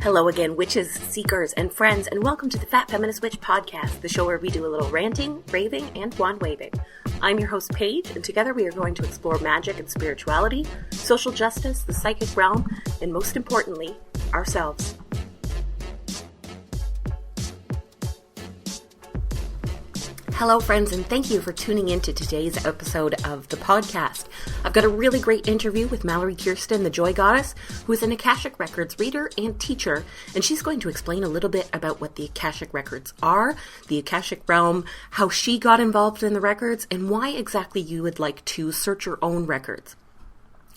Hello again, witches, seekers, and friends, and welcome to the Fat Feminist Witch Podcast, the show where we do a little ranting, raving, and wand waving. I'm your host, Paige, and together we are going to explore magic and spirituality, social justice, the psychic realm, and most importantly, ourselves. Hello, friends, and thank you for tuning in to today's episode of the podcast. I've got a really great interview with Mallory Kiersten, the Joy Goddess, who is an Akashic Records reader and teacher, and she's going to explain a little bit about what the Akashic Records are, the Akashic realm, how she got involved in the records, and why exactly you would like to search your own records.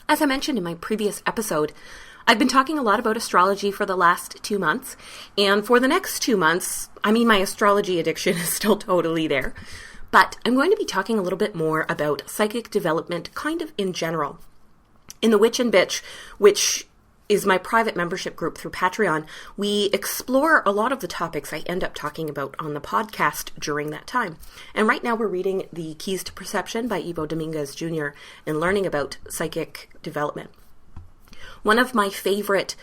As I mentioned in my previous episode, I've been talking a lot about astrology for the last 2 months, and for the next 2 months, my astrology addiction is still totally there, but I'm going to be talking a little bit more about psychic development kind of in general. In the Witch and Bitch, which is my private membership group through Patreon, we explore a lot of the topics I end up talking about on the podcast during that time. And right now we're reading The Keys to Perception by Ivo Dominguez Jr. and learning about psychic development. One of my favorite,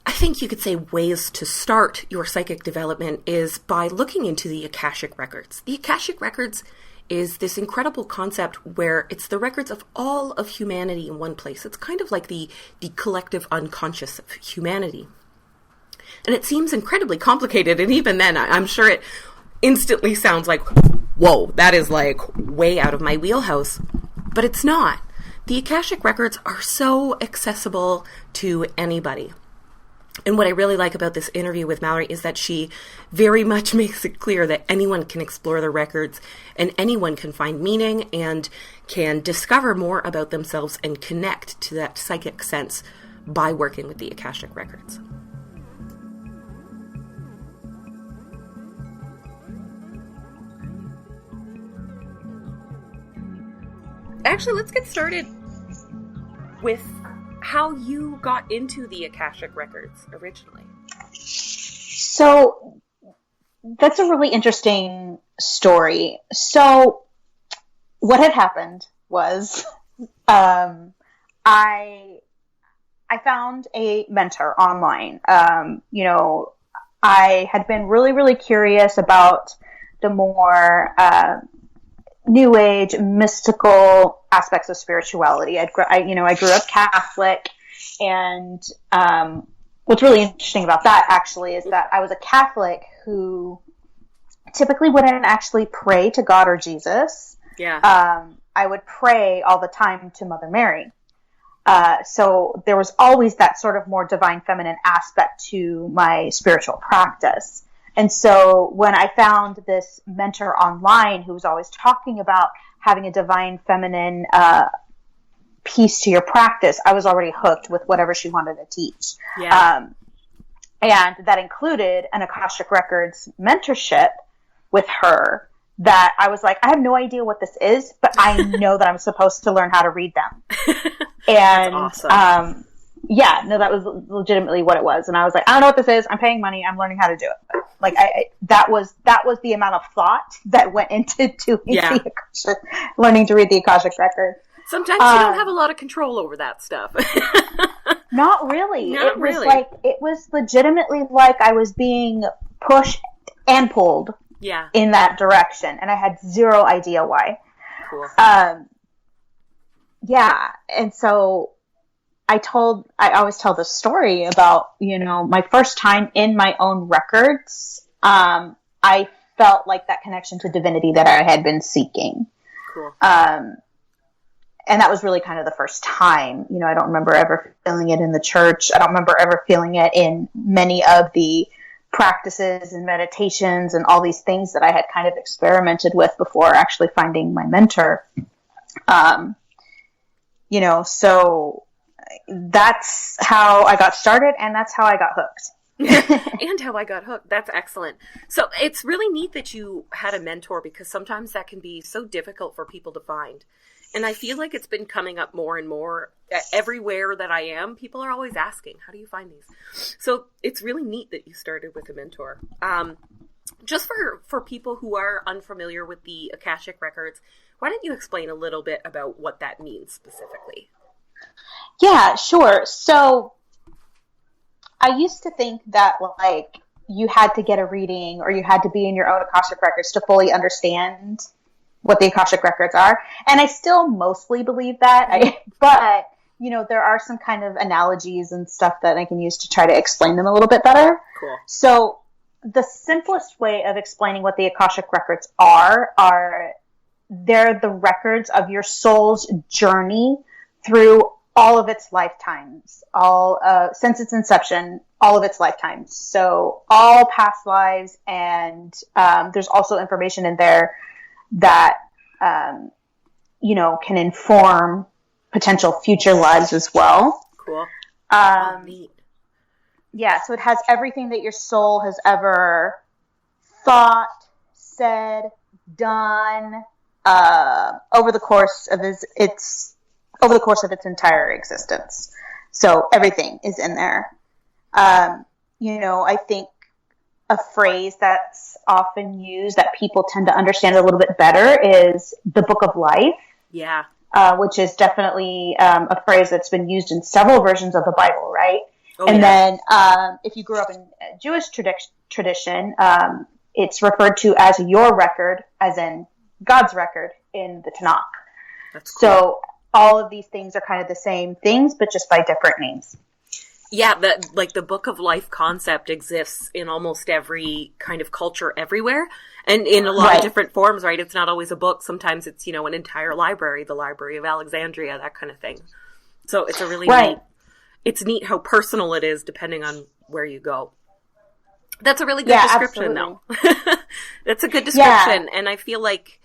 I think you could say, ways to start your psychic development is by looking into the Akashic Records. The Akashic Records is this incredible concept where it's the records of all of humanity in one place. It's kind of like the collective unconscious of humanity. And it seems incredibly complicated, and even then, I'm sure it instantly sounds like, whoa, that is like way out of my wheelhouse. But it's not. The Akashic Records are so accessible to anybody. And what I really like about this interview with Mallory is that she very much makes it clear that anyone can explore the records and anyone can find meaning and can discover more about themselves and connect to that psychic sense by working with the Akashic Records. Actually, let's get started with how you got into the Akashic Records originally. So that's a really interesting story. So what had happened was I found a mentor online. I had been really, really curious about the more New Age, mystical aspects of spirituality. I grew up Catholic, and what's really interesting about that actually is that I was a Catholic who typically wouldn't actually pray to God or Jesus. Yeah. I would pray all the time to Mother Mary. So there was always that sort of more divine feminine aspect to my spiritual practice. And so when I found this mentor online who was always talking about having a divine feminine piece to your practice, I was already hooked with whatever she wanted to teach. Yeah. And that included an Akashic Records mentorship with her that I was like, I have no idea what this is, but I know that I'm supposed to learn how to read them. And that's awesome. Yeah, no, that was legitimately what it was. And I was like, I don't know what this is. I'm paying money. I'm learning how to do it. Like that was the amount of thought that went into doing learning to read the Akashic Record. Sometimes you don't have a lot of control over that stuff. Not really. Not it really. It was legitimately like I was being pushed and pulled in that direction. And I had zero idea why. Cool. Yeah. And so I always tell this story about, my first time in my own records. I felt like that connection to divinity that I had been seeking. Cool. And that was really kind of the first time. I don't remember ever feeling it in the church. I don't remember ever feeling it in many of the practices and meditations and all these things that I had kind of experimented with before actually finding my mentor. So that's how I got started, and that's how I got hooked. And how I got hooked. That's excellent. So it's really neat that you had a mentor, because sometimes that can be so difficult for people to find. And I feel like it's been coming up more and more everywhere that I am. People are always asking, how do you find these? So it's really neat that you started with a mentor. Just for people who are unfamiliar with the Akashic Records, why don't you explain a little bit about what that means specifically? Yeah, sure. So I used to think that, like, you had to get a reading or you had to be in your own Akashic records to fully understand what the Akashic records are. And I still mostly believe that. But, you know, there are some kind of analogies and stuff that I can use to try to explain them a little bit better. Cool. So the simplest way of explaining what the Akashic records are they're the records of your soul's journey through all of its lifetimes, since its inception, all of its lifetimes. So all past lives, and there's also information in there that, you know, can inform potential future lives as well. Cool. Neat. Yeah, so it has everything that your soul has ever thought, said, done, over the course of its entire existence. So everything is in there. You know, I think a phrase that's often used that people tend to understand a little bit better is the Book of Life. Yeah. Which is definitely a phrase that's been used in several versions of the Bible, right? Oh, and yeah. then if you grew up in a Jewish tradition, it's referred to as your record, as in God's record in the Tanakh. That's cool. So all of these things are kind of the same things, but just by different names. Yeah, the Book of Life concept exists in almost every kind of culture everywhere, and in a lot of different forms, right? It's not always a book. Sometimes it's, you know, an entire library, the Library of Alexandria, that kind of thing. So it's a really neat, it's neat how personal it is depending on where you go. That's a really good description, though. That's a good description, and I feel like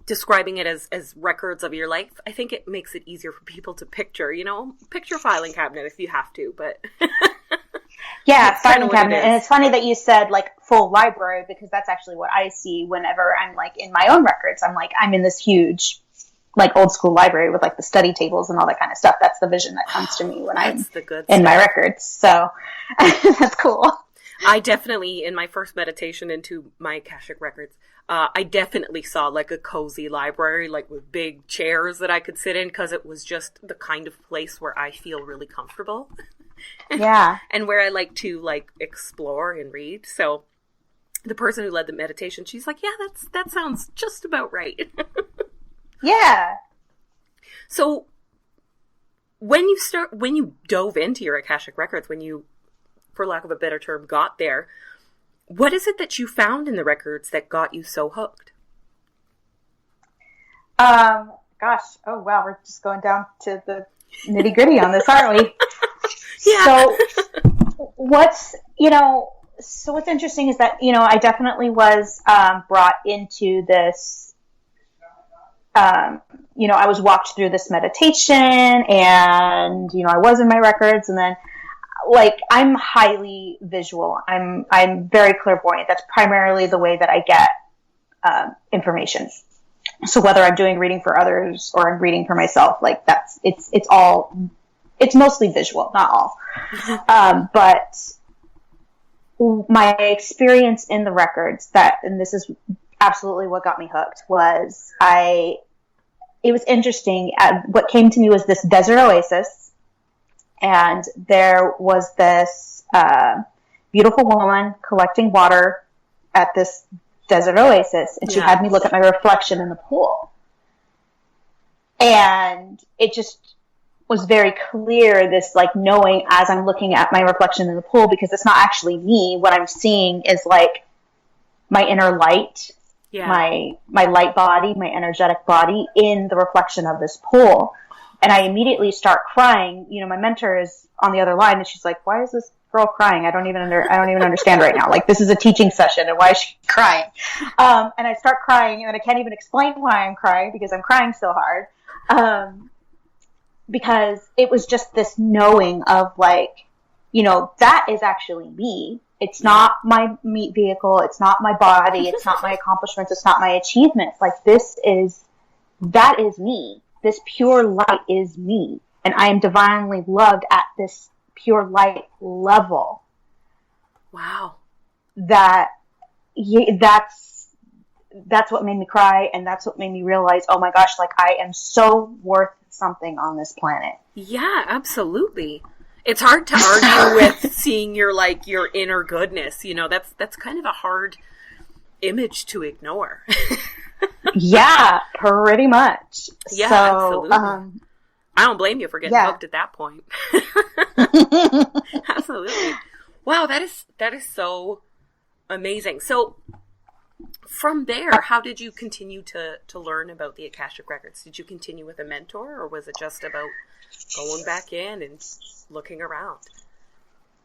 describing it as records of your life, I think it makes it easier for people to picture, you know, picture filing cabinet if you have to, but yeah, filing cabinet. And it's funny that you said like full library, because that's actually what I see whenever I'm like in my own records. I'm like, I'm in this huge, like old school library with like the study tables and all that kind of stuff. That's the vision that comes to me when I'm in my records. So that's cool. I definitely, in my first meditation into my Akashic records, I definitely saw like a cozy library, like with big chairs that I could sit in, because it was just the kind of place where I feel really comfortable. Yeah. And where I like to like explore and read. So the person who led the meditation, she's like, yeah, that sounds just about right. Yeah. So when you dove into your Akashic records, when you, for lack of a better term, got there, what is it that you found in the records that got you so hooked? Gosh. Oh, wow. We're just going down to the nitty gritty on this, aren't we? Yeah. So what's interesting is that, you know, I definitely was, brought into this, you know, I was walked through this meditation and, you know, I was in my records, and then like I'm highly visual. I'm very clairvoyant. That's primarily the way that I get information. So whether I'm doing reading for others or I'm reading for myself, like it's mostly visual, not all. But my experience in the records and this is absolutely what got me hooked, it was interesting. What came to me was this desert oasis. And there was this beautiful woman collecting water at this desert oasis. And she had me look at my reflection in the pool. And it just was very clear, this like knowing as I'm looking at my reflection in the pool, because it's not actually me. What I'm seeing is like my inner light, my light body, my energetic body in the reflection of this pool. And I immediately start crying. You know, my mentor is on the other line, and she's like, "Why is this girl crying? I don't even understand right now. Like, this is a teaching session, and why is she crying?" And I start crying, and I can't even explain why I'm crying, because I'm crying so hard. Because it was just this knowing of like, you know, that is actually me. It's not my meat vehicle. It's not my body. It's not my accomplishments. It's not my achievements. Like, that is me. This pure light is me, and I am divinely loved at this pure light level. Wow. That's what made me cry, and that's what made me realize, oh my gosh, like I am so worth something on this planet. Yeah, absolutely. It's hard to argue with seeing your inner goodness. You know, that's kind of a hard image to ignore. Yeah, pretty much. Yeah, so, absolutely. I don't blame you for getting hooked at that point. Absolutely. Wow, that is so amazing. So from there, how did you continue to learn about the Akashic Records? Did you continue with a mentor, or was it just about going back in and looking around?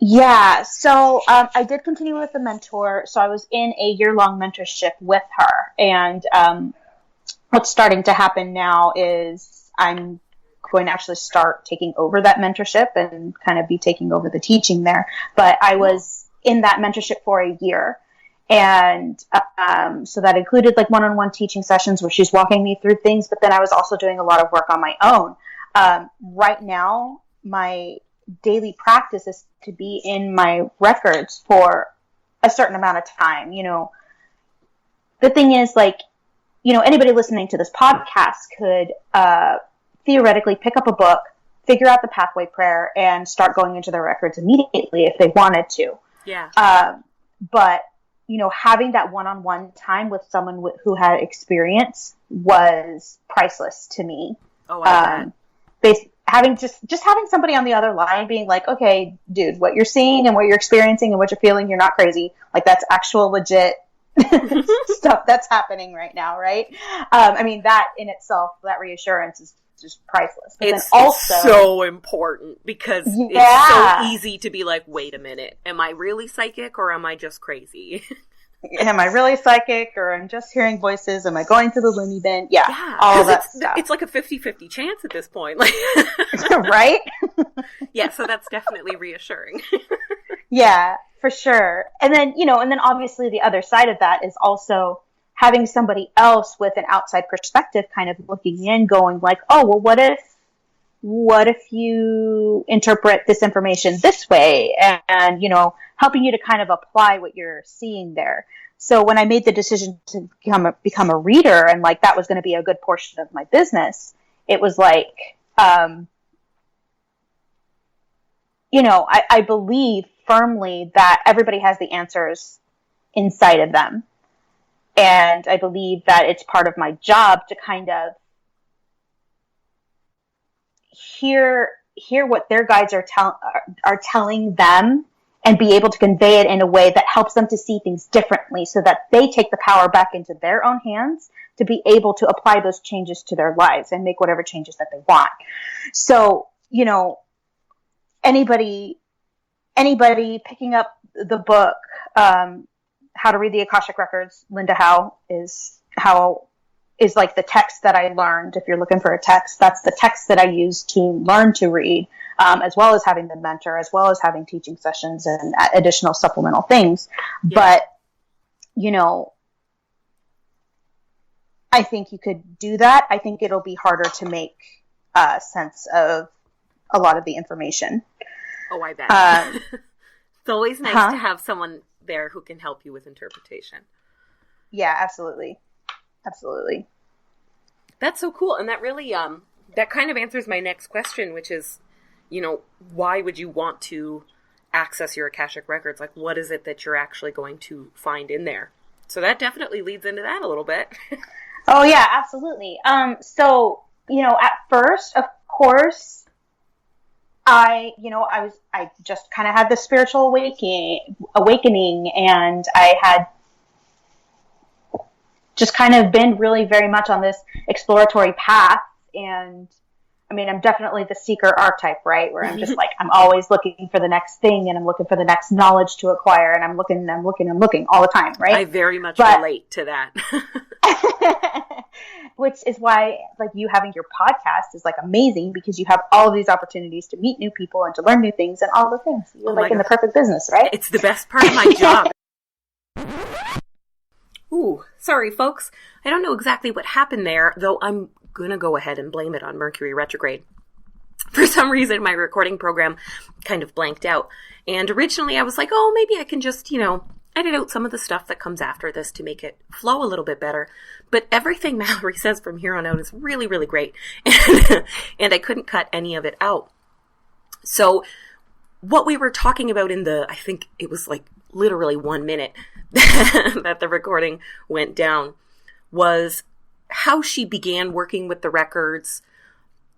Yeah, so I did continue with the mentor. So I was in a year-long mentorship with her. And what's starting to happen now is I'm going to actually start taking over that mentorship and kind of be taking over the teaching there. But I was in that mentorship for a year. And so that included like one-on-one teaching sessions where she's walking me through things. But then I was also doing a lot of work on my own. Right now, my daily practice is to be in my records for a certain amount of time. You know, the thing is, like, you know, anybody listening to this podcast could theoretically pick up a book, figure out the pathway prayer, and start going into their records immediately if they wanted to. Yeah. But, you know, having that one-on-one time with someone who had experience was priceless to me. Oh, I bet. Having somebody on the other line being like, okay, dude, what you're seeing and what you're experiencing and what you're feeling, you're not crazy. Like, that's actual legit stuff that's happening right now, right? I mean, that in itself, that reassurance is just priceless. But it's so important because it's so easy to be like, wait a minute, am I really psychic or am I just crazy? Am I really psychic, or I'm just hearing voices? Am I going to the loony bin? Yeah, all that stuff. It's like a 50-50 chance at this point. Like, right? Yeah, so that's definitely reassuring. Yeah, for sure. And then, you know, obviously the other side of that is also having somebody else with an outside perspective kind of looking in, going like, oh, well, what if you interpret this information this way? And, you know, helping you to kind of apply what you're seeing there. So when I made the decision to become a reader, and like that was going to be a good portion of my business, it was like, you know, I believe firmly that everybody has the answers inside of them. And I believe that it's part of my job to kind of hear what their guides are telling them, and be able to convey it in a way that helps them to see things differently, so that they take the power back into their own hands to be able to apply those changes to their lives and make whatever changes that they want. So, you know, anybody picking up the book, How to Read the Akashic Records, Linda Howe is like the text that I learned. If you're looking for a text, that's the text that I use to learn to read, as well as having the mentor, as well as having teaching sessions and additional supplemental things. Yeah. But, you know, I think you could do that. I think it'll be harder to make sense of a lot of the information. Oh, I bet. It's always nice to have someone there who can help you with interpretation. Yeah, absolutely. Absolutely. That's so cool. And that really, that kind of answers my next question, which is, you know, why would you want to access your Akashic Records? Like, what is it that you're actually going to find in there? So that definitely leads into that a little bit. Oh, yeah, absolutely. So, you know, at first, of course, I just kind of had this spiritual awakening, and I had just kind of been really very much on this exploratory path. And I mean, I'm definitely the seeker archetype, right? Where I'm just like, I'm always looking for the next thing, and I'm looking for the next knowledge to acquire, and I'm looking all the time, right? I very much relate to that. Which is why, like, you having your podcast is like amazing, because you have all of these opportunities to meet new people and to learn new things and all the things. You're like in the perfect business, right? It's the best part of my job. Ooh, sorry, folks. I don't know exactly what happened there, though I'm going to go ahead and blame it on Mercury retrograde. For some reason, my recording program kind of blanked out. And originally I was like, oh, maybe I can just, you know, edit out some of the stuff that comes after this to make it flow a little bit better. But everything Mallory says from here on out is really, really great. And I couldn't cut any of it out. So what we were talking about I think it was like literally 1 minute that the recording went down, was how she began working with the records.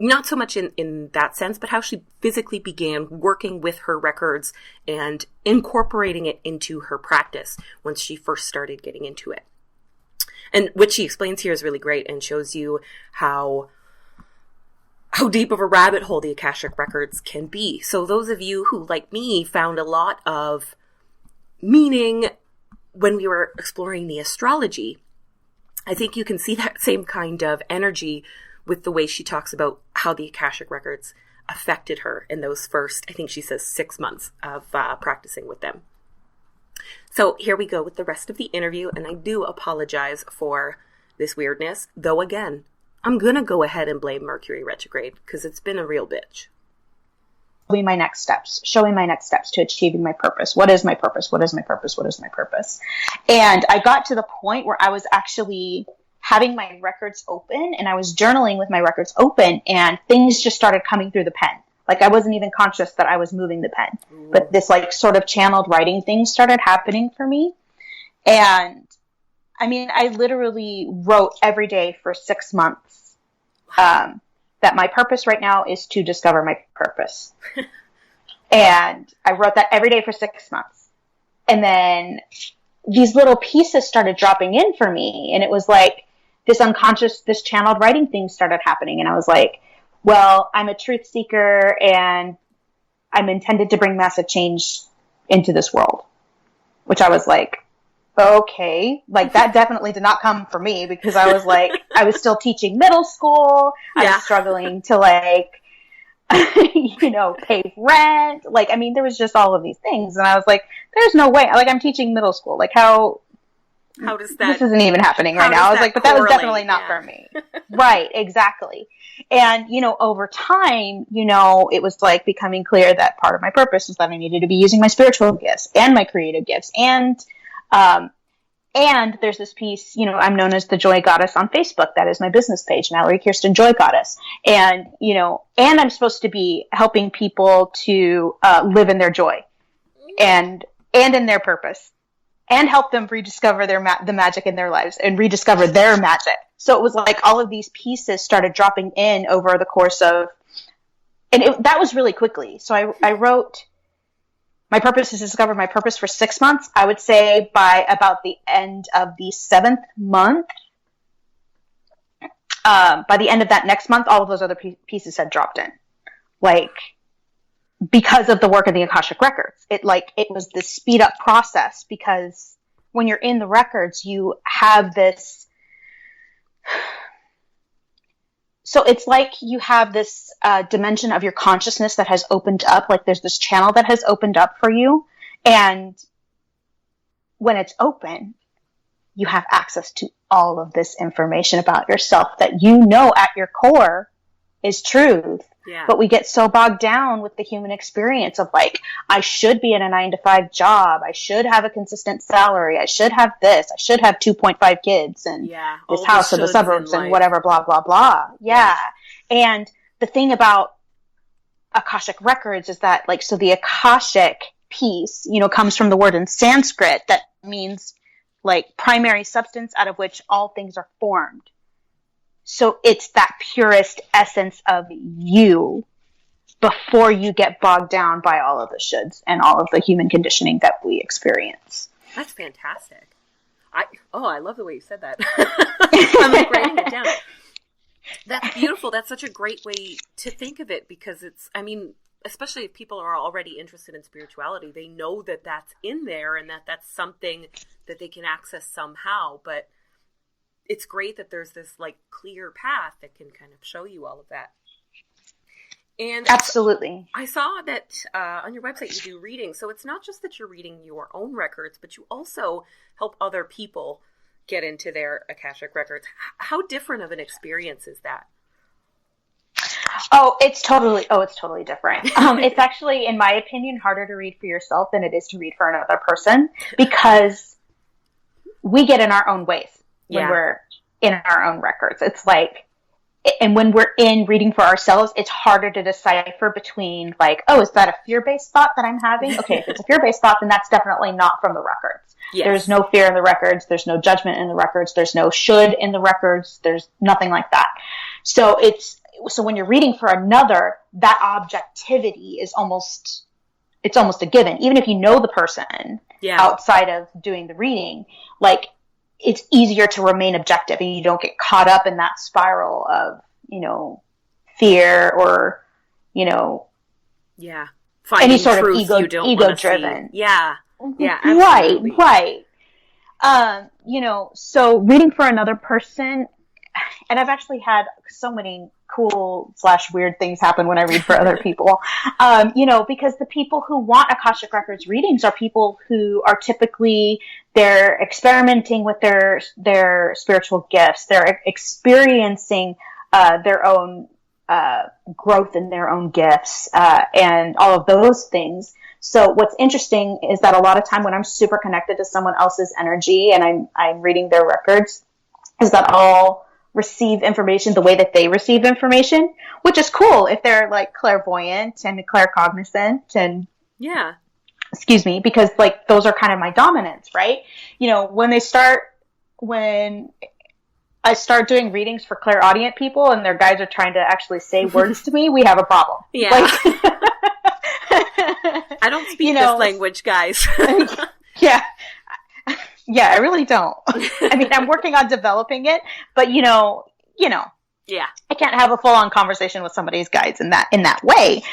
Not so much in that sense, but how she physically began working with her records and incorporating it into her practice once she first started getting into it. And what she explains here is really great and shows you how deep of a rabbit hole the Akashic records can be. So those of you who, like me, found a lot of meaning when we were exploring the astrology, I think you can see that same kind of energy with the way she talks about how the Akashic records affected her in those first, I think she says 6 months of practicing with them. So here we go with the rest of the interview, and I do apologize for this weirdness, though again, I'm going to go ahead and blame Mercury retrograde because it's been a real bitch. Showing my next steps to achieving my purpose. What is my purpose? What is my purpose? What is my purpose? And I got to the point where I was actually having my records open and I was journaling with my records open and things just started coming through the pen. Like I wasn't even conscious that I was moving the pen, but this like sort of channeled writing thing started happening for me. And I mean, I literally wrote every day for 6 months, that my purpose right now is to discover my purpose. And I wrote that every day for 6 months. And then these little pieces started dropping in for me. And it was like this unconscious, this channeled writing thing started happening. And I was like, well, I'm a truth seeker and I'm intended to bring massive change into this world, which I was like, okay, like that definitely did not come from me because I was like, I was still teaching middle school. I was struggling to like, pay rent. Like, I mean, there was just all of these things. And I was like, there's no way, like I'm teaching middle school. Like how does that, this isn't even happening right now. I was like, but that was definitely not for me. Right. Exactly. And, over time, it was like becoming clear that part of my purpose was that I needed to be using my spiritual gifts and my creative gifts. And there's this piece, I'm known as the Joy Goddess on Facebook. That is my business page, Mallory Kiersten Joy Goddess. And, and I'm supposed to be helping people to live in their joy and in their purpose and help them rediscover the magic in their lives and rediscover their magic. So it was like all of these pieces started dropping in over the course of, and that was really quickly. So I wrote, my purpose is to discover my purpose for 6 months. I would say by about the end of the 7th month, by the end of that next month, all of those other pieces had dropped in. Like, because of the work of the Akashic records. It was this speed up process because when you're in the records, you have this, so it's like you have this dimension of your consciousness that has opened up, like there's this channel that has opened up for you. And when it's open, you have access to all of this information about yourself that at your core is truth. Yeah. But we get so bogged down with the human experience of like, I should be in a 9-to-5 job. I should have a consistent salary. I should have this. I should have 2.5 kids and this house in the suburbs and whatever, blah, blah, blah. Yeah. And the thing about Akashic records is that like, so the Akashic piece, comes from the word in Sanskrit that means like primary substance out of which all things are formed. So it's that purest essence of you before you get bogged down by all of the shoulds and all of the human conditioning that we experience. That's fantastic. I love the way you said that. I'm like writing it down. That's beautiful. That's such a great way to think of it because especially if people are already interested in spirituality, they know that that's in there and that that's something that they can access somehow, but it's great that there's this like clear path that can kind of show you all of that. And absolutely. I saw that on your website you do reading. So it's not just that you're reading your own records, but you also help other people get into their Akashic records. How different of an experience is that? It's totally different. It's actually, in my opinion, harder to read for yourself than it is to read for another person because we get in our own ways. When we're in our own records. It's like and when we're in reading for ourselves, it's harder to decipher between like, oh, is that a fear-based thought that I'm having? Okay, if it's a fear-based thought, then that's definitely not from the records. Yes. There's no fear in the records. There's no judgment in the records. There's no should in the records. There's nothing like that. So when you're reading for another, that objectivity is almost a given. Even if you know the person outside of doing the reading, like, it's easier to remain objective and you don't get caught up in that spiral of, fear or, finding any sort of ego driven. Yeah. Yeah. Absolutely. Right. So reading for another person, and I've actually had so many cool / weird things happen when I read for other people, because the people who want Akashic Records readings are people who are typically, they're experimenting with their spiritual gifts. They're experiencing their own growth in their own gifts and all of those things. So what's interesting is that a lot of time when I'm super connected to someone else's energy and I'm reading their records, is that I'll receive information the way that they receive information, which is cool if they're like clairvoyant and claircognizant and because like those are kind of my dominants, right? When I start doing readings for clairaudient people and their guides are trying to actually say words to me, we have a problem. Yeah. Like, I don't speak this language, guys. Yeah. Yeah, I really don't. I mean, I'm working on developing it, but yeah, I can't have a full-on conversation with somebody's guides in that way,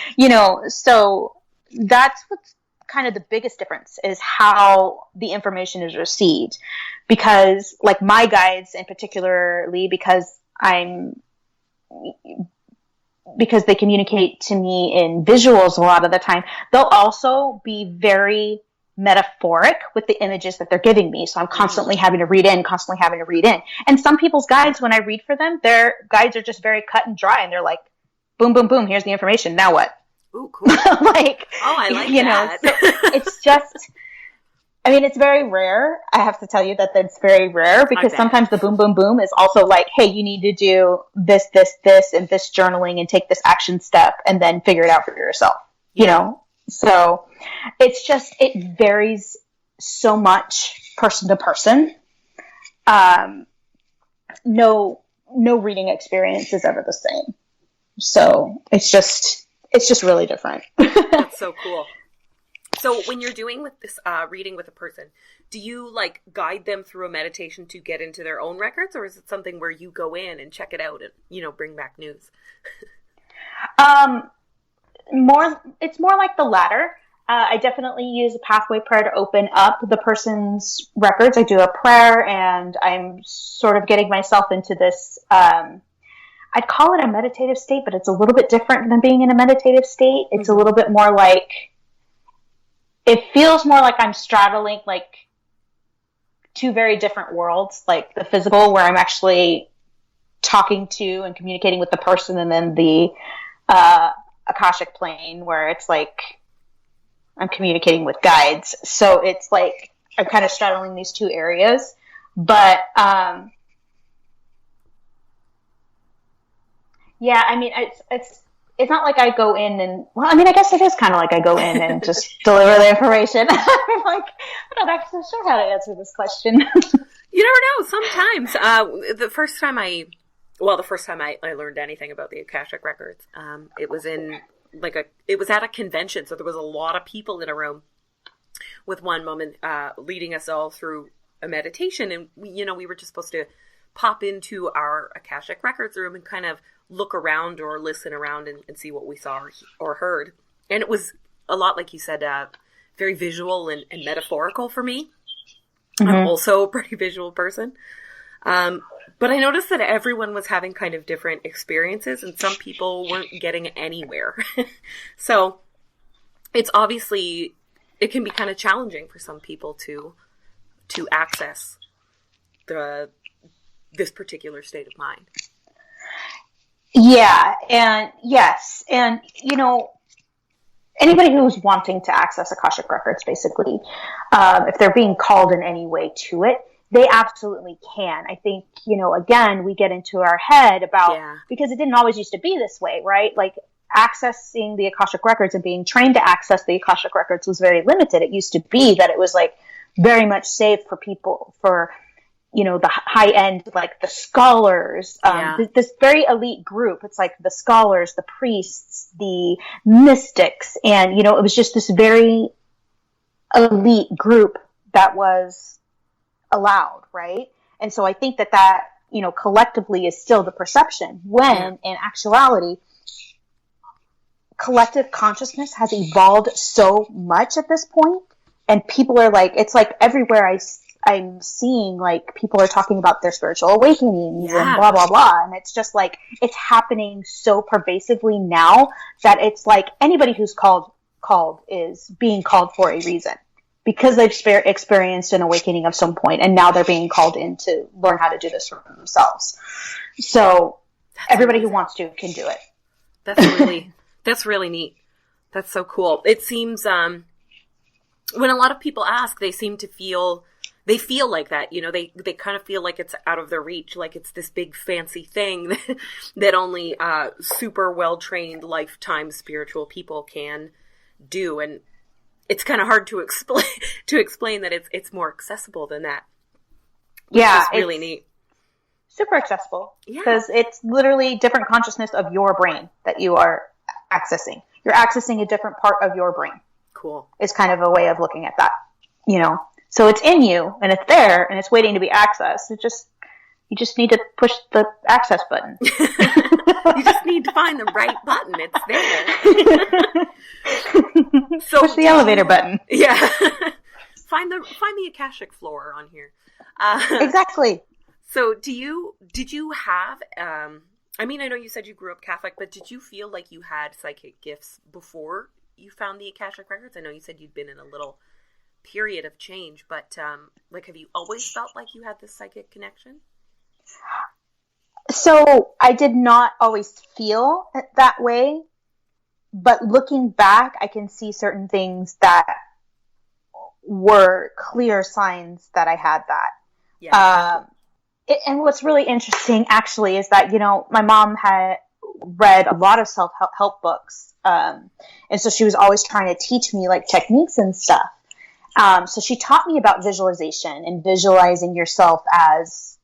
so that's what's kind of the biggest difference is how the information is received, because like my guides in particularly, because they communicate to me in visuals a lot of the time, they'll also be very metaphoric with the images that they're giving me. So I'm constantly having to read in. And some people's guides, when I read for them, their guides are just very cut and dry. And they're like, boom, boom, boom. Here's the information. Now what? Ooh, cool. I like that. So it's just, I mean, it's very rare. I have to tell you that it's very rare because sometimes the boom, boom, boom is also like, hey, you need to do this, and this journaling and take this action step and then figure it out for yourself, So it varies so much person to person. No reading experience is ever the same. So it's just really different. That's so cool. So when you're doing with this reading with a person, do you like guide them through a meditation to get into their own records, or is it something where you go in and check it out and bring back news? It's more like the latter. I definitely use a pathway prayer to open up the person's records. I do a prayer and I'm sort of getting myself into this, I'd call it a meditative state, but it's a little bit different than being in a meditative state. It's a little bit more like, it feels more like I'm straddling like two very different worlds, like the physical where I'm actually talking to and communicating with the person, and then the Akashic plane where it's like I'm communicating with guides. So it's like I'm kind of straddling these two areas, but yeah, I mean, it's not like I go in and, well, I mean, I guess it is kind of like I go in and just deliver the information. I'm like, I'm not actually sure how to answer this question. You never know. Sometimes, the first time I learned anything about the Akashic Records, it was in it was at a convention. So there was a lot of people in a room with one woman, leading us all through a meditation. And we were just supposed to pop into our Akashic Records room and kind of look around or listen around and see what we saw or heard. And it was a lot, like you said, very visual and metaphorical for me. Mm-hmm. I'm also a pretty visual person. But I noticed that everyone was having kind of different experiences and some people weren't getting anywhere. So it's obviously, it can be kind of challenging for some people to access this particular state of mind. Yeah, and yes, and anybody who's wanting to access Akashic Records, basically, if they're being called in any way to it, they absolutely can. I think, again, we get into our head about, because it didn't always used to be this way, right? Like accessing the Akashic records and being trained to access the Akashic records was very limited. It used to be that it was like very much saved for people, for, the high end, like the scholars, this very elite group. It's like the scholars, the priests, the mystics. And, it was just this very elite group that was allowed, right? And so I think that, collectively is still the perception, when in actuality, collective consciousness has evolved so much at this point, and people are like, it's like everywhere I'm seeing, like, people are talking about their spiritual awakenings and blah, blah, blah. And it's just like, it's happening so pervasively now that it's like anybody who's called is being called for a reason, because they've experienced an awakening of some point, and now they're being called in to learn how to do this for themselves. So everybody who wants to can do it. That's really neat. That's so cool. It seems, when a lot of people ask, they feel like that, they kind of feel like it's out of their reach, like it's this big fancy thing that only super well-trained lifetime spiritual people can do. And it's kind of hard to explain that it's more accessible than that. Yeah. It's really neat. Super accessible. Because it's literally different consciousness of your brain that you are accessing. You're accessing a different part of your brain. Cool. Is kind of a way of looking at that, So it's in you, and it's there, and it's waiting to be accessed. You just need to push the access button. You just need to find the right button. It's there. So push the elevator button. Yeah. Find the Akashic floor on here. Exactly. So did you have, I know you said you grew up Catholic, but did you feel like you had psychic gifts before you found the Akashic records? I know you said you'd been in a little period of change, but have you always felt like you had this psychic connection? So I did not always feel that way, but looking back, I can see certain things that were clear signs that I had that. Yeah. And what's really interesting actually is that, my mom had read a lot of self-help books. And so she was always trying to teach me like techniques and stuff. So she taught me about visualization and visualizing yourself as,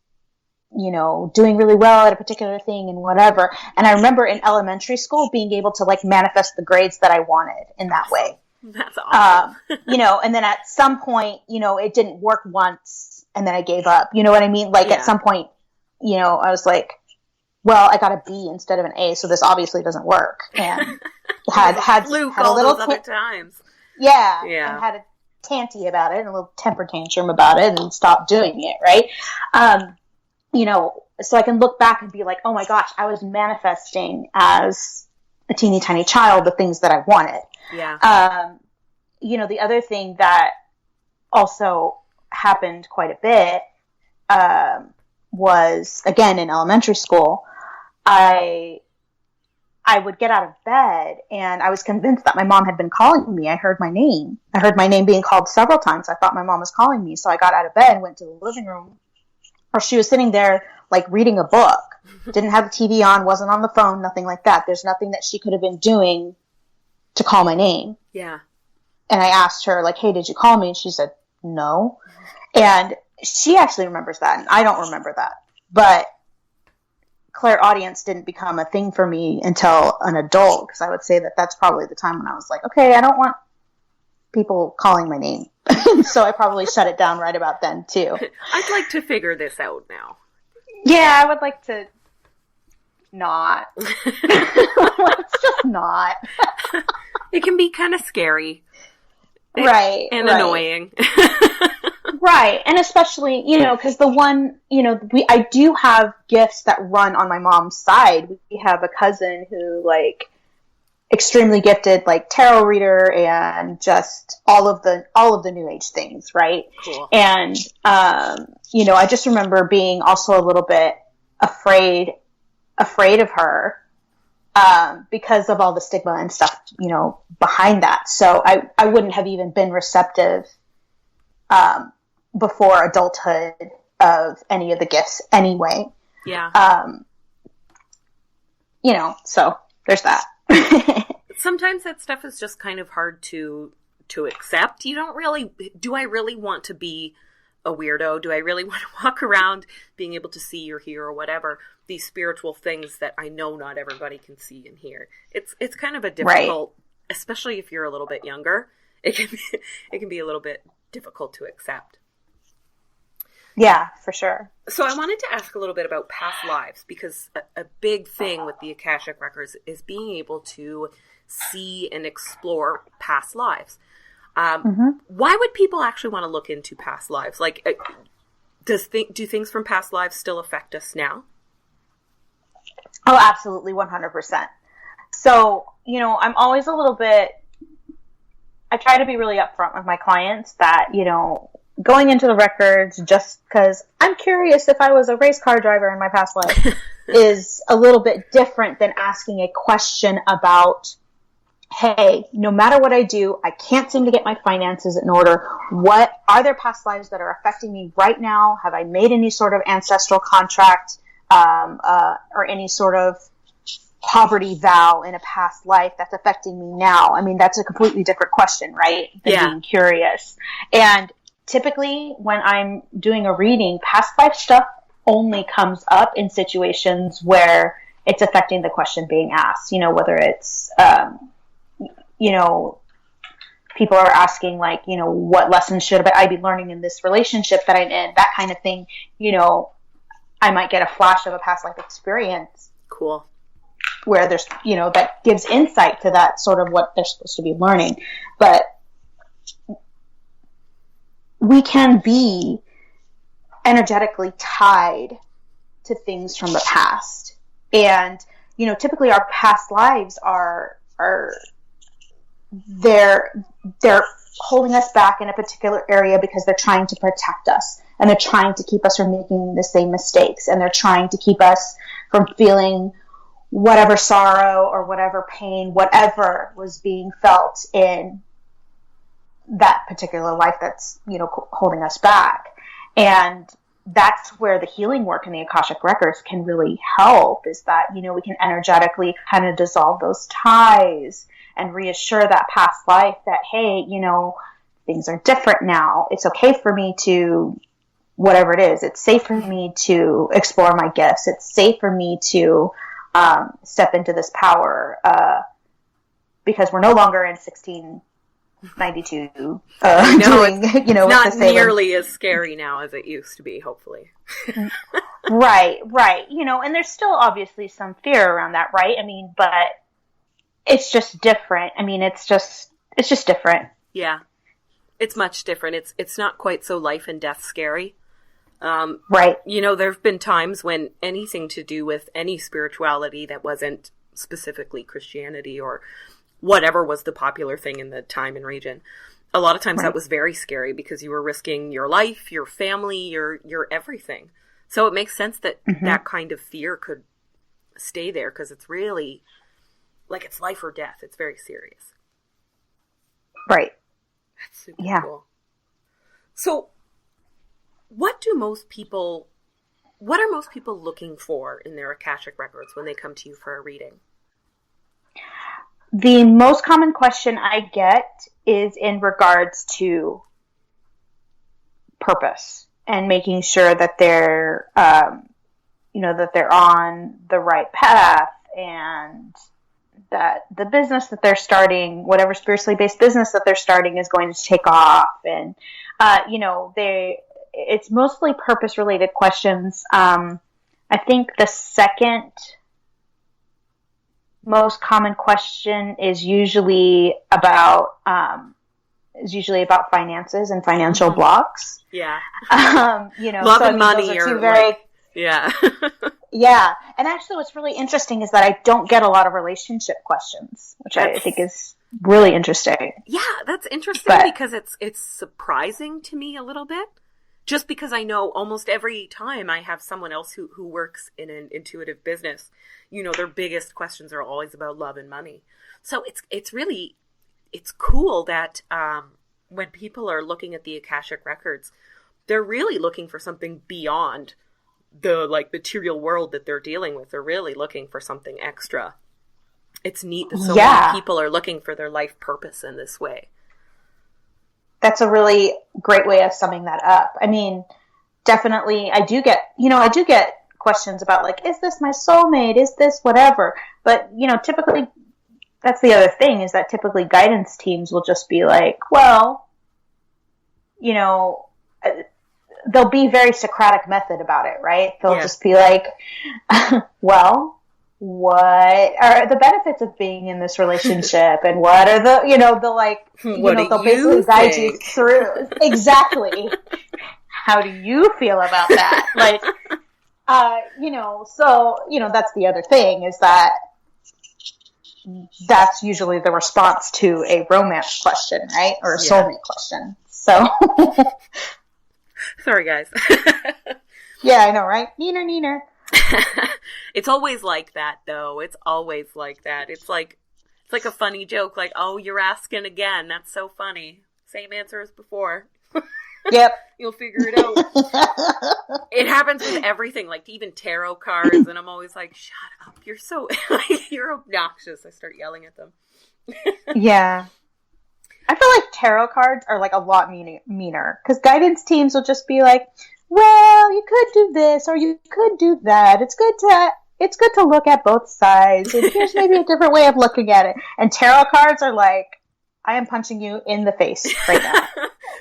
doing really well at a particular thing and whatever. And I remember in elementary school being able to like manifest the grades that I wanted in that way. That's awesome. And then at some point, it didn't work once and then I gave up. You know what I mean? Like at some point, I was like, well, I got a B instead of an A, so this obviously doesn't work. And had a little other times. Yeah. And had a tanty about it and a little temper tantrum about it and stopped doing it, right? So I can look back and be like, oh my gosh, I was manifesting as a teeny tiny child the things that I wanted. Yeah. The other thing that also happened quite a bit was, again, in elementary school, I would get out of bed and I was convinced that my mom had been calling me. I heard my name. I heard my name being called several times. I thought my mom was calling me. So I got out of bed and went to the living room, or she was sitting there like reading a book, didn't have the TV on, wasn't on the phone, nothing like that. There's nothing that she could have been doing to call my name. Yeah. And I asked her like, hey, did you call me? And she said, no. And she actually remembers that. And I don't remember that, but clairaudience didn't become a thing for me until an adult, because I would say that that's probably the time when I was like, okay, I don't want people calling my name. So I probably shut it down right about then too. I'd like to figure this out now. Yeah, I would like to not. Let's just not. It can be kind of scary. Right. And annoying. Right. And especially, because the one, I do have gifts that run on my mom's side. We have a cousin who, like, extremely gifted, like, tarot reader and just all of the new age things, right? Cool. And, I just remember being also a little bit afraid of her, because of all the stigma and stuff, behind that. So I wouldn't have even been receptive, before adulthood of any of the gifts anyway. Yeah. So there's that. Sometimes that stuff is just kind of hard to accept. Do I really want to be a weirdo? Do I really want to walk around being able to see or hear or whatever these spiritual things that I know not everybody can see and hear? It's kind of a difficult, especially if you're a little bit younger. It can be a little bit difficult to accept. Yeah, for sure. So I wanted to ask a little bit about past lives, because a big thing with the Akashic Records is being able to see and explore past lives. Why would people actually want to look into past lives? Like, do things from past lives still affect us now? Oh, absolutely, 100%. So, I'm always a little bit, I try to be really upfront with my clients that, going into the records just because I'm curious if I was a race car driver in my past life is a little bit different than asking a question about, hey, no matter what I do, I can't seem to get my finances in order. What are there past lives that are affecting me right now? Have I made any sort of ancestral contract or any sort of poverty vow in a past life that's affecting me now? I mean, that's a completely different question, right? Than being curious. And typically when I'm doing a reading, past life stuff only comes up in situations where it's affecting the question being asked, whether it's, people are asking like, what lessons should I be learning in this relationship that I'm in, that kind of thing. I might get a flash of a past life experience. Cool. Where there's, that gives insight to that sort of what they're supposed to be learning. But we can be energetically tied to things from the past. And, typically our past lives are they're holding us back in a particular area because they're trying to protect us, and they're trying to keep us from making the same mistakes, and they're trying to keep us from feeling whatever sorrow or whatever pain, whatever was being felt in that particular life that's, holding us back. And that's where the healing work in the Akashic Records can really help, is that, we can energetically kind of dissolve those ties and reassure that past life that, hey, things are different now. It's okay for me to, whatever it is, it's safe for me to explore my gifts. It's safe for me to step into this power because we're no longer in 1692. No, it's not nearly as scary now as it used to be, hopefully. Right. And there's still obviously some fear around that, right? I mean, but it's just different. I mean, it's just different. Yeah. It's much different. It's not quite so life and death scary. Right. There have been times when anything to do with any spirituality that wasn't specifically Christianity or whatever was the popular thing in the time and region, a lot of times that was very scary because you were risking your life, your family, your everything. So it makes sense that that kind of fear could stay there, because it's really like it's life or death. It's very serious. Right. That's super cool. So what are most people looking for in their Akashic Records when they come to you for a reading? The most common question I get is in regards to purpose and making sure that they're, that they're on the right path, and that the business that they're starting, whatever spiritually based business that they're starting, is going to take off. And, it's mostly purpose related questions. I think the second most common question is usually about finances and financial blocks. Yeah. Love and money are very, yeah. Yeah. And actually what's really interesting is that I don't get a lot of relationship questions, which I think is really interesting. Yeah, that's interesting because it's surprising to me a little bit. Just because I know almost every time I have someone else who works in an intuitive business, their biggest questions are always about love and money. So it's cool that when people are looking at the Akashic Records, they're really looking for something beyond the material world that they're dealing with. They're really looking for something extra. It's neat that so many people are looking for their life purpose in this way. That's a really great way of summing that up. I mean, definitely, I do get questions about is this my soulmate? Is this whatever? But, typically, that's the other thing, is that typically guidance teams will just be well, they'll be very Socratic method about it, right? They'll just be well, what are the benefits of being in this relationship, and what are the, they'll basically guide you through. Exactly. How do you feel about that? That's the other thing, is that that's usually the response to a romance question, right? Or a soulmate question. So. Sorry, guys. Yeah, I know, right? Neener. It's always like that, though. It's always like that. It's like a funny joke, oh, you're asking again. That's so funny. Same answer as before. Yep. You'll figure it out. It happens with everything, even tarot cards, and I'm always shut up. You're so, you're obnoxious. I start yelling at them. Yeah. I feel like tarot cards are a lot meaner, because guidance teams will just be well, you could do this or you could do that. It's good to look at both sides, and here's maybe a different way of looking at it. And tarot cards are I am punching you in the face right now.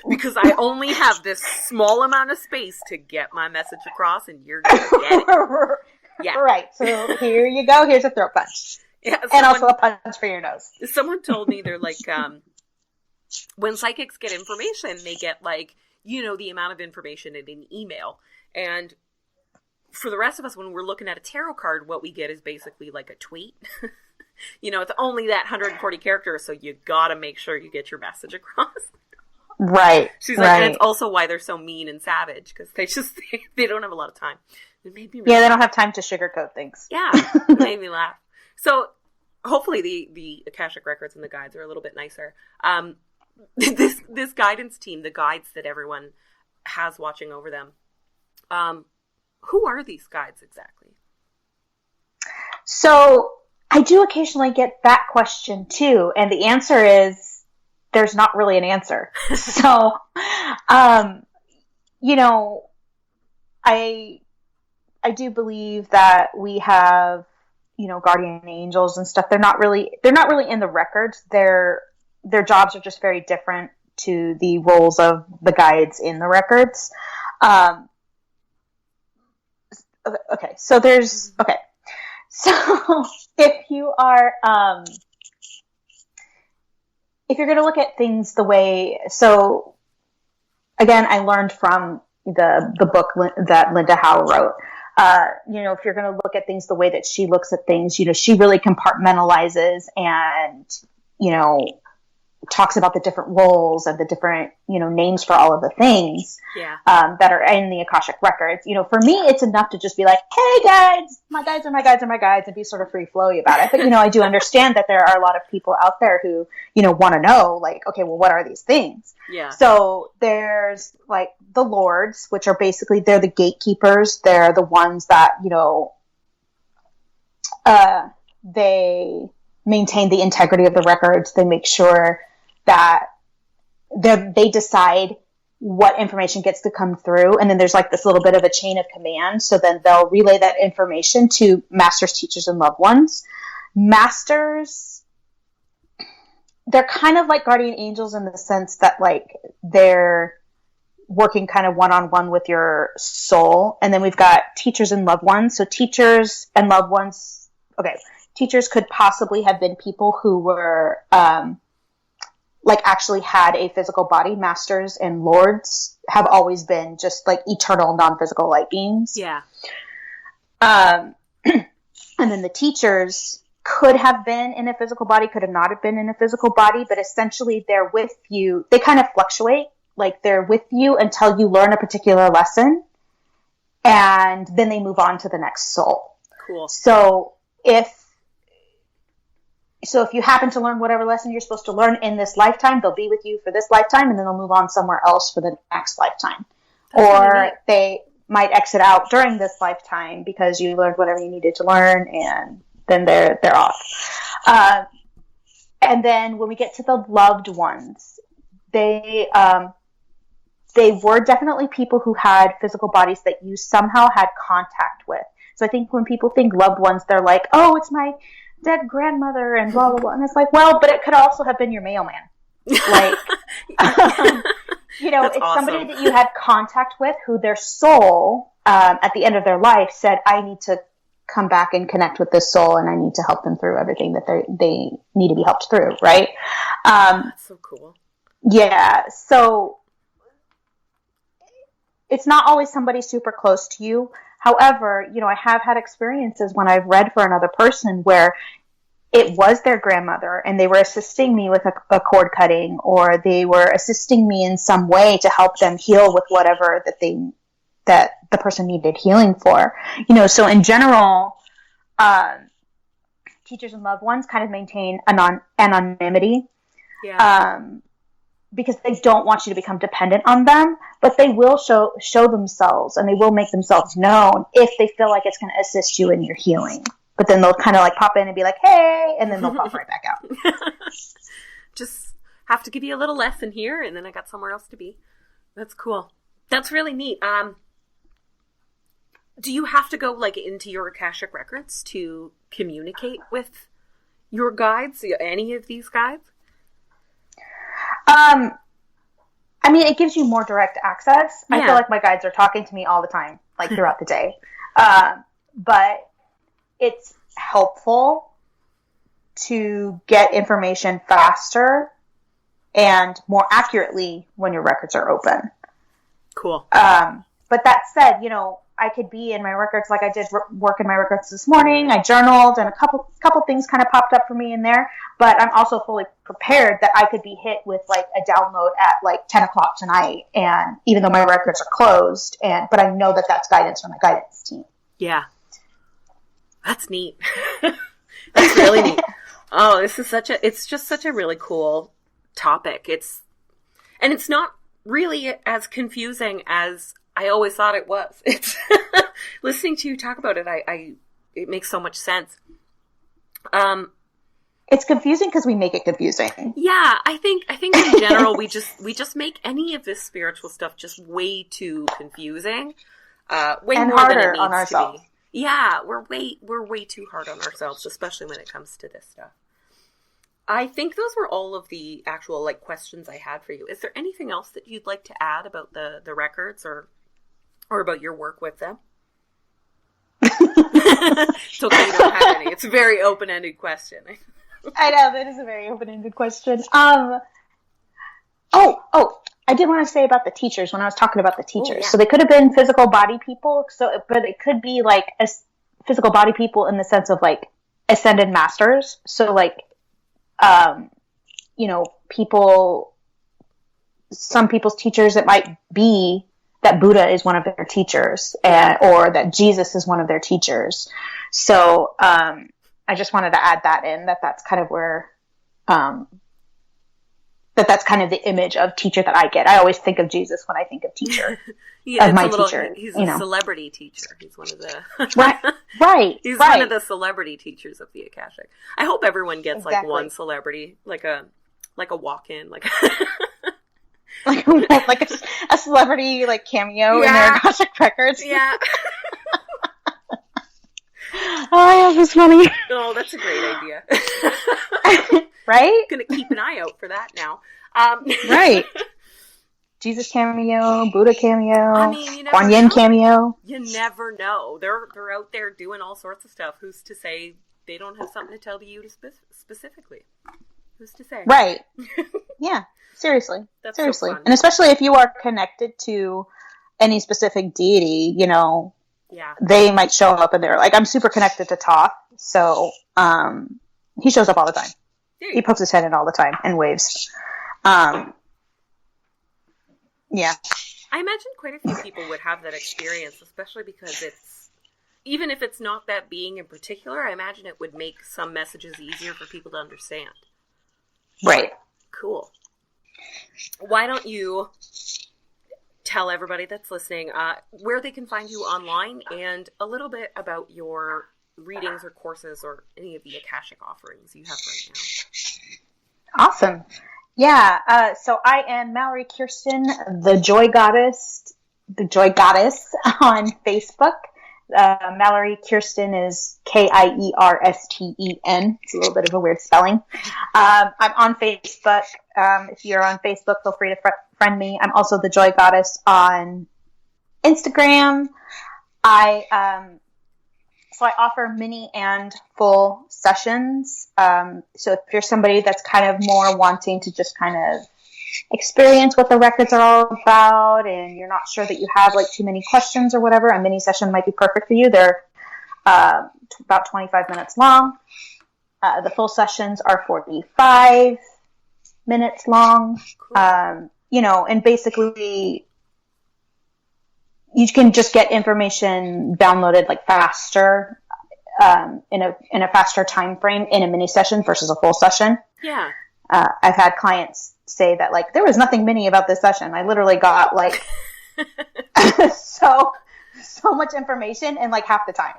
Because I only have this small amount of space to get my message across, and you're going to get it. Yeah. Right. So here you go. Here's a throat punch. Yeah, and also a punch for your nose. Someone told me they're when psychics get information, they get the amount of information in an email. And for the rest of us, when we're looking at a tarot card, what we get is basically a tweet. It's only that 140 characters, so you gotta make sure you get your message across. Right. She's and it's also why they're so mean and savage, because they don't have a lot of time. It made me they don't have time to sugarcoat things. Yeah, it made me laugh. So hopefully the Akashic records and the guides are a little bit nicer. This guidance team, the guides that everyone has watching over them, who are these guides exactly? So I do occasionally get that question too, and the answer is there's not really an answer. So, I do believe that we have, guardian angels and stuff. They're not really in the records. Their jobs are just very different to the roles of the guides in the records. Okay. So if you are, if you're going to look at things the way, so again, I learned from the book that Linda Howe wrote. If you're going to look at things the way that she looks at things, she really compartmentalizes and, talks about the different roles and the different, names for all of the things that are in the Akashic records. For me, it's enough to just be hey guides, my guides are my guides are my guides, and be sort of free flowy about it. But, I do understand that there are a lot of people out there who, want to know, okay, well, what are these things? Yeah. So there's the lords, which are basically, they're the gatekeepers. They're the ones that, they maintain the integrity of the records. They make sure that they decide what information gets to come through. And then there's this little bit of a chain of command. So then they'll relay that information to masters, teachers, and loved ones. Masters, they're kind of like guardian angels in the sense that they're working kind of one-on-one with your soul. And then we've got teachers and loved ones. So teachers and loved ones, okay, teachers could possibly have been people who were, actually had a physical body. Masters and lords have always been just eternal, non-physical light beings. Yeah. And then the teachers could have been in a physical body, could have not have been in a physical body, but essentially they're with you. They kind of fluctuate. They're with you until you learn a particular lesson, and then they move on to the next soul. Cool. So if you happen to learn whatever lesson you're supposed to learn in this lifetime, they'll be with you for this lifetime, and then they'll move on somewhere else for the next lifetime. or they might exit out during this lifetime because you learned whatever you needed to learn, and then they're off. And then when we get to the loved ones, they were definitely people who had physical bodies that you somehow had contact with. So I think when people think loved ones, they're like, oh, it's my dead grandmother and blah, blah, blah. And it's like, well, but it could also have been your mailman. Like, you know, That's it's awesome. somebody that you had contact with who their soul, at the end of their life said, I need to come back and connect with this soul, and I need to help them through everything that they need to be helped through. Right. That's so cool. Yeah. So it's not always somebody super close to you. However, you know, I have had experiences when I've read for another person where it was their grandmother and they were assisting me with a cord cutting, or they were assisting me in some way to help them heal with whatever that the person needed healing for. You know, so in general, teachers and loved ones kind of maintain anonymity. Yeah. Because they don't want you to become dependent on them, but they will show themselves, and they will make themselves known if they feel like it's going to assist you in your healing. But then they'll kind of like pop in and be like, hey, and then they'll pop right back out. Just have to give you a little lesson here, and then I got somewhere else to be. That's cool. That's really neat. Do you have to go like into your Akashic records to communicate with your guides, any of these guides? I mean, it gives you more direct access. Yeah. I feel like my guides are talking to me all the time, like throughout the day. But it's helpful to get information faster and more accurately when your records are open. Cool. But that said, you know, I could be in my records, like I did work in my records this morning. I journaled, and a couple things kind of popped up for me in there. But I'm also fully prepared that I could be hit with like a download at like 10 o'clock tonight, and even though my records are closed, but I know that that's guidance from my guidance team. Yeah. That's neat. That's really neat. Oh, it's just such a really cool topic. It's not really as confusing as I always thought it was. It's listening to you talk about it, it makes so much sense. It's confusing because we make it confusing. Yeah, I think in general we just make any of this spiritual stuff just way too confusing. Way and more harder than it needs on ourselves. to be. Yeah, we're way too hard on ourselves, especially when it comes to this stuff. I think those were all of the actual like questions I had for you. Is there anything else that you'd like to add about the records or about your work with them? It's okay, you don't have any. It's a very open-ended question. I know, that is a very open-ended question. I did want to say about the teachers when I was talking about the teachers. Yeah. So they could have been physical body people, but it could be like physical body people in the sense of like ascended masters. So like, you know, some people's teachers, it might be that Buddha is one of their teachers, or that Jesus is one of their teachers. So, I just wanted to add that in, that's kind of where, that's kind of the image of teacher that I get. I always think of Jesus when I think of teacher. Yeah, of my teacher. He's a celebrity teacher. He's one of the right. He's one of the celebrity teachers of the Akashic. I hope everyone gets like one celebrity, like a walk-in, like like a celebrity like cameo in their Akashic records. Yeah. Oh, that's funny. Oh, that's a great idea. Right? Gonna keep an eye out for that now. Right. Jesus cameo, Buddha cameo, I mean, you never Kuan Yin know. cameo. You never know. They're out there doing all sorts of stuff. Who's to say they don't have something to tell you specifically? Who's to say? Right. Yeah. Seriously. That's seriously. so fun. And especially if you are connected to any specific deity, you know, they might show up and they're like, I'm super connected to Thoth. So, he shows up all the time. He pokes his head in all the time and waves. Yeah. I imagine quite a few people would have that experience, especially because even if it's not that being in particular, I imagine it would make some messages easier for people to understand. Right. Cool. Why don't you tell everybody that's listening where they can find you online and a little bit about your readings or courses or any of the Akashic offerings you have right now. Awesome. Yeah. So I am Mallory Kiersten, the Joy Goddess on Facebook. Mallory Kiersten is Kiersten. It's a little bit of a weird spelling. I'm on Facebook. If you're on Facebook, feel free to friend me. I'm also the Joy Goddess on Instagram. So I offer mini and full sessions. So if you're somebody that's kind of more wanting to just kind of experience what the records are all about and you're not sure that you have like too many questions or whatever, a mini session might be perfect for you. They're about 25 minutes long. The full sessions are 45 minutes long. Cool. And basically you can just get information downloaded like faster, in a faster time frame in a mini session versus a full session. Yeah. I've had clients say that like there was nothing mini about this session. I literally got like so much information in like half the time.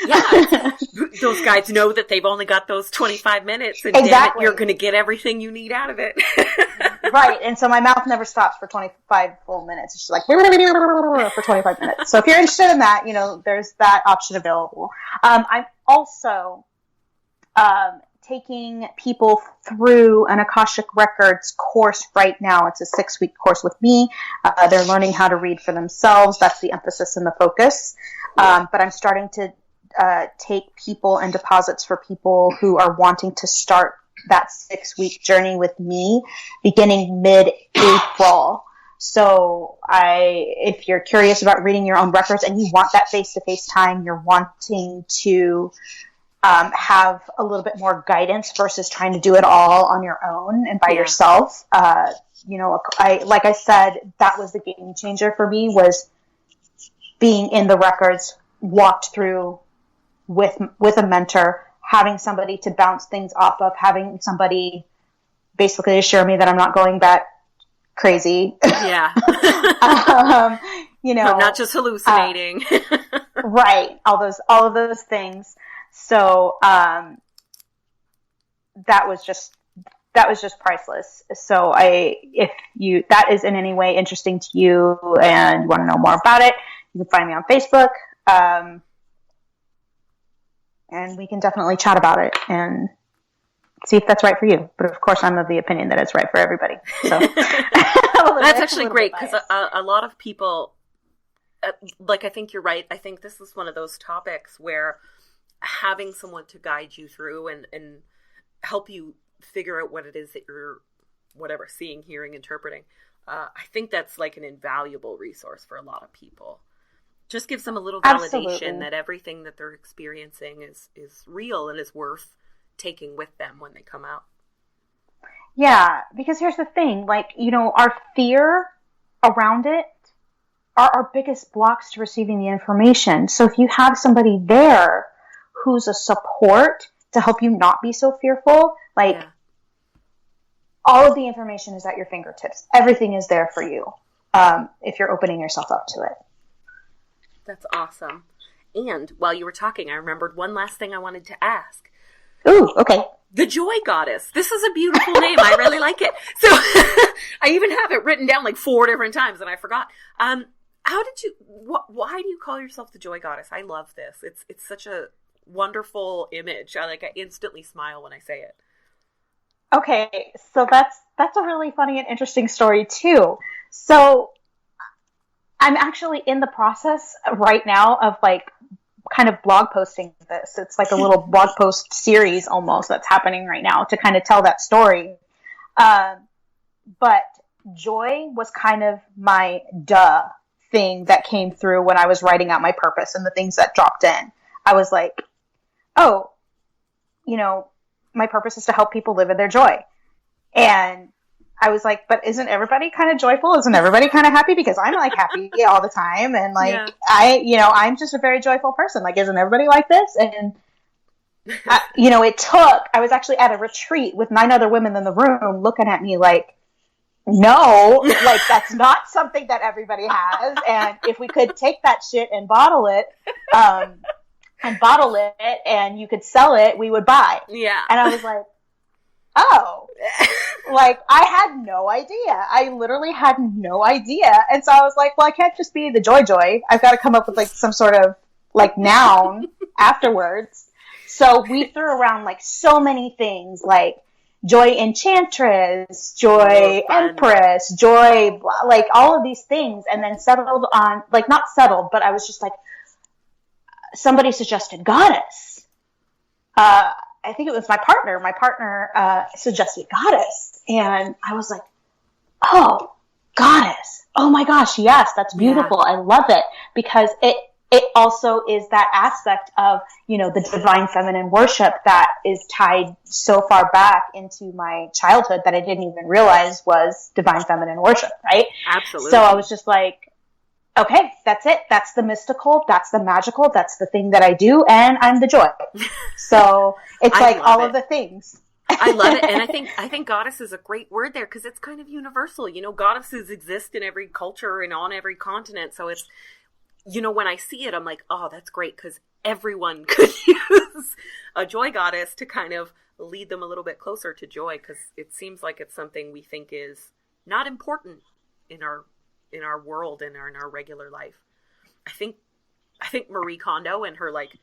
Yeah. Those guys know that they've only got those 25 minutes and exactly. Damn it, you're going to get everything you need out of it. Right. And so my mouth never stops for 25 full minutes. It's just like for 25 minutes. So if you're interested in that, there's that option available. I'm also taking people through an Akashic Records course right now. It's a 6-week course with me. They're learning how to read for themselves. That's the emphasis and the focus. But I'm starting to take people and deposits for people who are wanting to start that 6-week journey with me beginning mid-April. So if you're curious about reading your own records and you want that face-to-face time, you're wanting to have a little bit more guidance versus trying to do it all on your own and by yourself. Like I said, that was the game changer for me, was being in the records, walked through with a mentor, having somebody to bounce things off of, having somebody basically assure me that I'm not going back crazy. Yeah. I'm not just hallucinating. Right. All of those things. So, that was just priceless. So if that is in any way interesting to you and you want to know more about it, you can find me on Facebook. And we can definitely chat about it and see if that's right for you. But of course, I'm of the opinion that it's right for everybody. So that's actually great, because a lot of people, I think you're right. I think this is one of those topics where having someone to guide you through and help you figure out what it is that you're, seeing, hearing, interpreting. I think that's like an invaluable resource for a lot of people. Just gives them a little validation Absolutely. that everything that they're experiencing is real and is worth taking with them when they come out. Yeah, because here's the thing, our fear around it are our biggest blocks to receiving the information. So if you have somebody there who's a support to help you not be so fearful, all of the information is at your fingertips. Everything is there for you, if you're opening yourself up to it. That's awesome. And while you were talking, I remembered one last thing I wanted to ask. Ooh, okay. The Joy Goddess. This is a beautiful name. I really like it. So I even have it written down 4 different times and I forgot. Why do you call yourself the Joy Goddess? I love this. It's such a wonderful image. I instantly smile when I say it. Okay. So that's a really funny and interesting story too. So I'm actually in the process right now of kind of blog posting this. It's like a little blog post series almost that's happening right now to kind of tell that story. But joy was kind of my thing that came through when I was writing out my purpose and the things that dropped in. I was like, my purpose is to help people live in their joy. And I was like, but isn't everybody kind of joyful? Isn't everybody kind of happy? Because I'm happy all the time. And I'm just a very joyful person. Isn't everybody like this? And, I was actually at a retreat with 9 other women in the room looking at me no, like that's not something that everybody has. And if we could take that shit and bottle it, and you could sell it, we would buy. Yeah. And I was like, oh, like I had no idea. I literally had no idea. And so I was like, well, I can't just be the joy. I've got to come up with like some sort of like noun afterwards. So we threw around like so many things, like joy enchantress, joy empress, joy, like all of these things, and then settled on, like not settled, but I was just like, somebody suggested goddess. I think it was my partner. My partner suggested goddess. And I was like, oh, goddess. Oh my gosh, yes, that's beautiful. Yeah. I love it. Because it also is that aspect of, you know, the divine feminine worship that is tied so far back into my childhood that I didn't even realize was divine feminine worship, right? Absolutely. So I was just like, okay, that's it. That's the mystical. That's the magical. That's the thing that I do. And I'm the joy. So it's like all of the things. I love it. And I think goddess is a great word there because it's kind of universal. You know, goddesses exist in every culture and on every continent. So it's, you know, when I see it, I'm like, oh, that's great because everyone could use a joy goddess to kind of lead them a little bit closer to joy because it seems like it's something we think is not important in our world and in our regular life. I think Marie Kondo and her like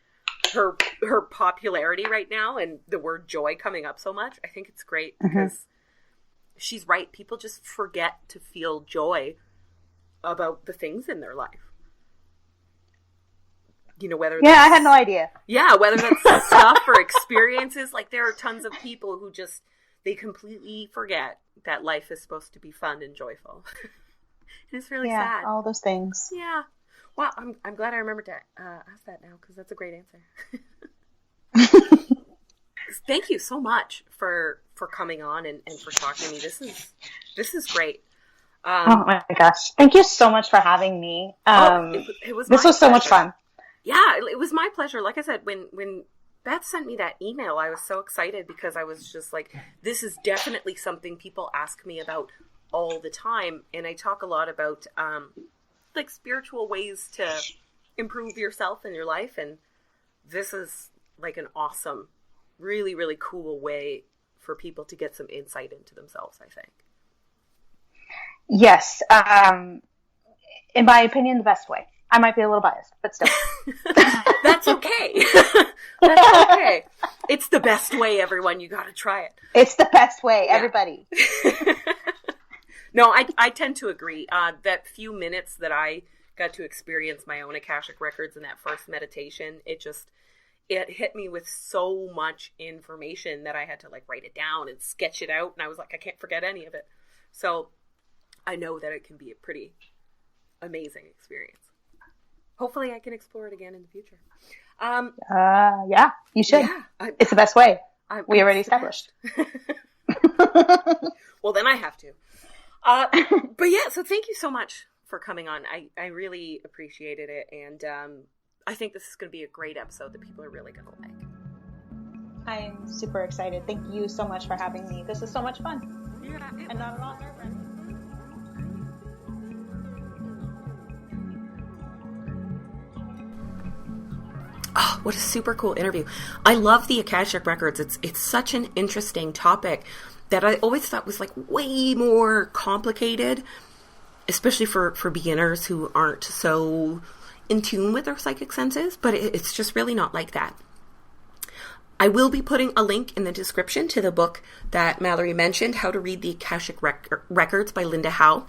her popularity right now and the word joy coming up so much, I think it's great because she's right. People just forget to feel joy about the things in their life. You know, whether I had no idea. Yeah, whether that's stuff or experiences, like there are tons of people who just they completely forget that life is supposed to be fun and joyful. It's really sad. All those things. Yeah. Wow, I'm glad I remembered to ask that now because that's a great answer. Thank you so much for coming on and for talking to me. This is great. Oh my gosh! Thank you so much for having me. It was this was so much fun. Yeah, it was my pleasure. Like I said, when Beth sent me that email, I was so excited because I was just like, this is definitely something people ask me about all the time. And I talk a lot about like spiritual ways to improve yourself and your life. And this is like an awesome, really, really cool way for people to get some insight into themselves, I think. Yes. In my opinion, the best way. I might be a little biased, but still. That's okay. That's okay. It's the best way, everyone. You got to try it. It's the best way, everybody. No, I tend to agree. That few minutes that I got to experience my own Akashic records in that first meditation, it hit me with so much information that I had to like write it down and sketch it out. And I was like, I can't forget any of it. So I know that it can be a pretty amazing experience. Hopefully I can explore it again in the future. Yeah, you should. Yeah, it's the best way. We already established. Well, then I have to. But yeah, so thank you so much for coming on. I really appreciated it. And I think this is going to be a great episode that people are really going to like. I'm super excited. Thank you so much for having me. This is so much fun. Yeah, and not at all nerve-wracking. Oh, what a super cool interview. I love the Akashic Records. It's such an interesting topic that I always thought was like way more complicated, especially for beginners who aren't so in tune with their psychic senses, but it's just really not like that. I will be putting a link in the description to the book that Mallory mentioned, How to Read the Akashic Records by Linda Howe.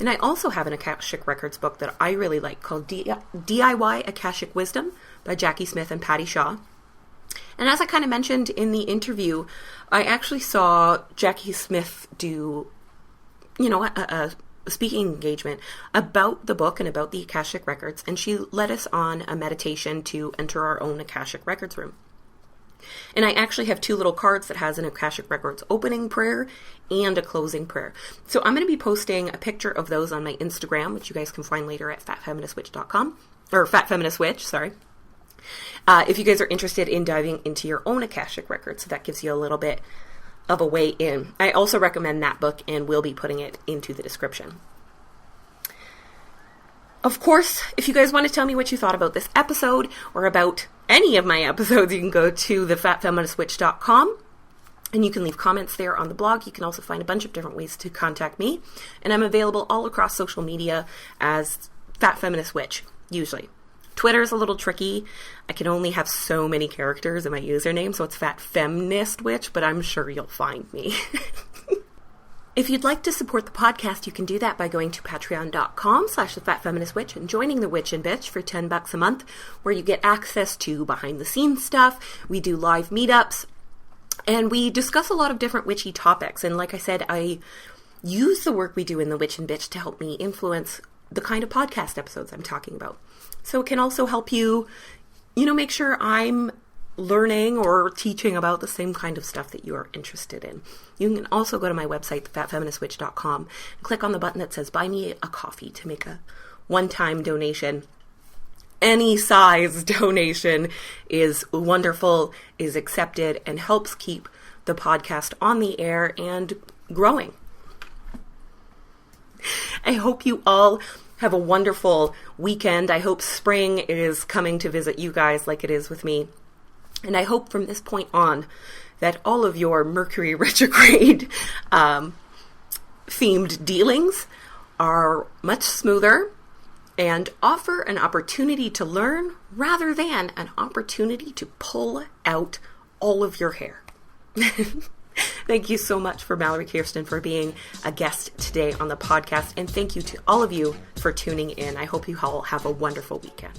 And I also have an Akashic Records book that I really like called DIY Akashic Wisdom by Jacki Smith and Patty Shaw. And as I kind of mentioned in the interview, I actually saw Jacki Smith do, a speaking engagement about the book and about the Akashic Records. And she led us on a meditation to enter our own Akashic Records room. And I actually have 2 little cards that has an Akashic Records opening prayer and a closing prayer. So I'm going to be posting a picture of those on my Instagram, which you guys can find later at fatfeministwitch.com, or Fat Feminist Witch, sorry. If you guys are interested in diving into your own Akashic Records, so that gives you a little bit of a way in. I also recommend that book and will be putting it into the description. Of course, if you guys want to tell me what you thought about this episode or about any of my episodes, you can go to thefatfeministwitch.com and you can leave comments there on the blog. You can also find a bunch of different ways to contact me. And I'm available all across social media as Fat Feminist Witch, usually. Twitter is a little tricky. I can only have so many characters in my username, so it's Fat Feminist Witch, but I'm sure you'll find me. If you'd like to support the podcast, you can do that by going to patreon.com/thefatfeministwitch and joining the Witch and Bitch for $10 a month, where you get access to behind-the-scenes stuff. We do live meetups, and we discuss a lot of different witchy topics. And like I said, I use the work we do in the Witch and Bitch to help me influence the kind of podcast episodes I'm talking about. So it can also help you, make sure I'm learning or teaching about the same kind of stuff that you are interested in. You can also go to my website, thefatfeministwitch.com, and click on the button that says Buy Me a Coffee to make a one-time donation. Any size donation is wonderful, is accepted, and helps keep the podcast on the air and growing. I hope you all have a wonderful weekend. I hope spring is coming to visit you guys like it is with me. And I hope from this point on that all of your Mercury retrograde themed dealings are much smoother and offer an opportunity to learn rather than an opportunity to pull out all of your hair. Thank you so much for Mallory Kiersten for being a guest today on the podcast. And thank you to all of you for tuning in. I hope you all have a wonderful weekend.